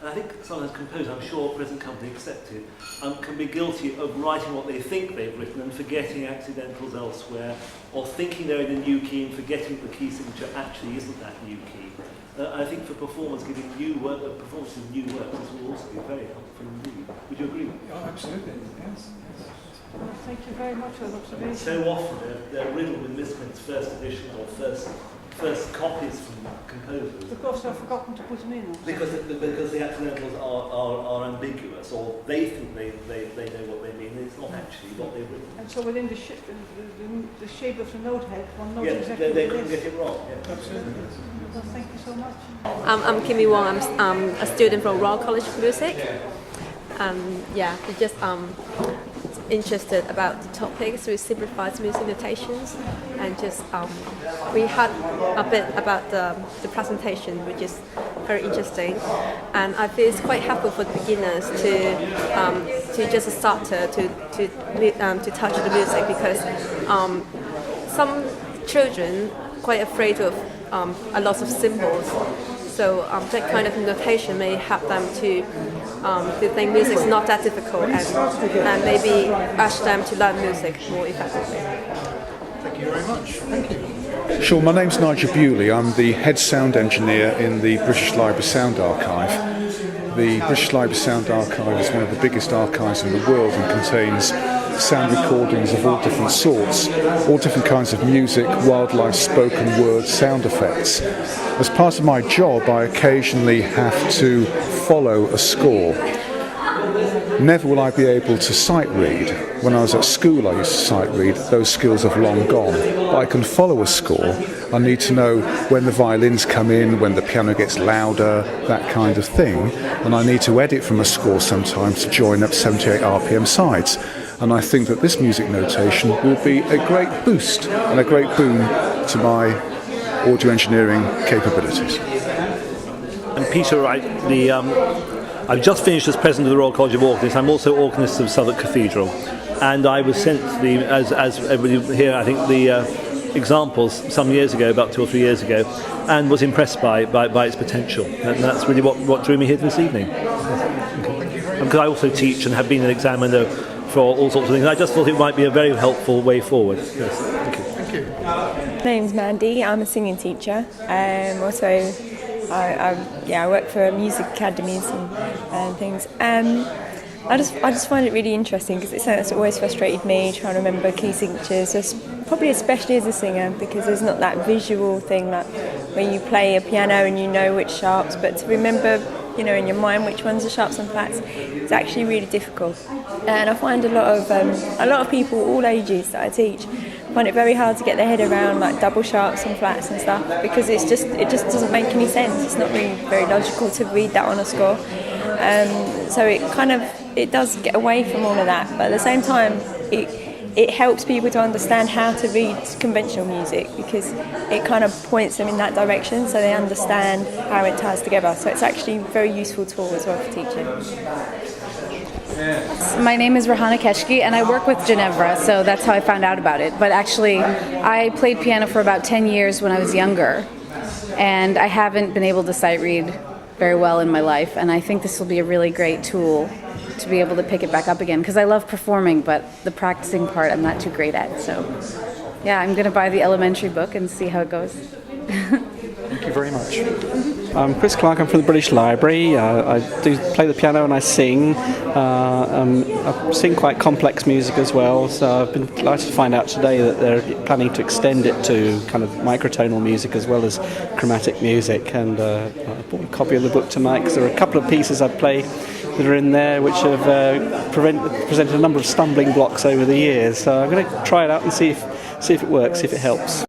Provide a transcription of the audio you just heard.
And I think sometimes composers, I'm sure present company accepted, can be guilty of writing what they think they've written and forgetting accidentals elsewhere, or thinking they're in a new key and forgetting the key signature actually isn't that new key. I think for performers, giving new work, performances of new work, this will also be very helpful indeed. Would you agree? Oh, absolutely, yes. Well, thank you very much for the observation. So often they're riddled with misprints, first edition or first copies from composers. Because they've forgotten to put them in. Because the accidentals are ambiguous, or they think they know what they mean, and it's not actually what they've written. And so within the shape of the note head, one knows they exactly what it couldn't is. get it wrong. Yeah. Absolutely. Well, thank you so much. I'm Kimmy Wong. I'm a student from Royal College of Music. Yeah, we're just interested about the topics with Simplified Music Notations, and just we had a bit about the presentation, which is very interesting, and I feel it's quite helpful for beginners to just a starter to touch the music, because some children quite afraid of a lot of symbols. So that kind of notation may help them to think music is not that difficult, and maybe urge them to learn music more effectively. Thank you very much. Thank you. Sure, my name's Nigel Bewley. I'm the head sound engineer in the British Library Sound Archive. The British Library Sound Archive is one of the biggest archives in the world and contains sound recordings of all different sorts, all different kinds of music, wildlife, spoken word, sound effects. As part of my job, I occasionally have to follow a score. Never will I be able to sight read. When I was at school, I used to sight read. Those skills have long gone. But I can follow a score. I need to know when the violins come in, when the piano gets louder, that kind of thing. And I need to edit from a score sometimes to join up 78 RPM sides. And I think that this music notation will be a great boost and a great boon to my audio engineering capabilities. And Peter Wright, I've just finished as president of the Royal College of Organists. I'm also organist of Southwark Cathedral, and I was sent as everybody here, I think, the examples some years ago, about 2 or 3 years ago, and was impressed by its potential. And that's really what drew me here this evening. Because I also teach and have been an examiner for all sorts of things. I just thought it might be a very helpful way forward. Yes, thank you. Thank you. My name's Mandy. I'm a singing teacher. Also, I work for music academies and things. I just find it really interesting, because it's something that's always frustrated me, trying to remember key signatures, probably especially as a singer, because there's not that visual thing like when you play a piano and you know which sharps, but to remember, in your mind which ones are sharps and flats, it's actually really difficult. And I find a lot of people, all ages that I teach, find it very hard to get their head around like double sharps and flats and stuff, because it just doesn't make any sense. It's not really very logical to read that on a score. So it does get away from all of that, but at the same time it helps people to understand how to read conventional music, because it kind of points them in that direction so they understand how it ties together. So it's actually a very useful tool as well for teaching. My name is Rahana Keshki, and I work with Ginevra, so that's how I found out about it. But actually, I played piano for about 10 years when I was younger, and I haven't been able to sight read very well in my life, and I think this will be a really great tool to be able to pick it back up again, because I love performing, but the practicing part I'm not too great at. So yeah, I'm going to buy the elementary book and see how it goes. Thank you very much. I'm Chris Clark. I'm from the British Library. I do play the piano and I sing. I sing quite complex music as well, so I've been delighted to find out today that they're planning to extend it to kind of microtonal music as well as chromatic music, and I bought a copy of the book tonight because there are a couple of pieces I play that are in there which have presented a number of stumbling blocks over the years, so I'm going to try it out and see if it works, see if it helps.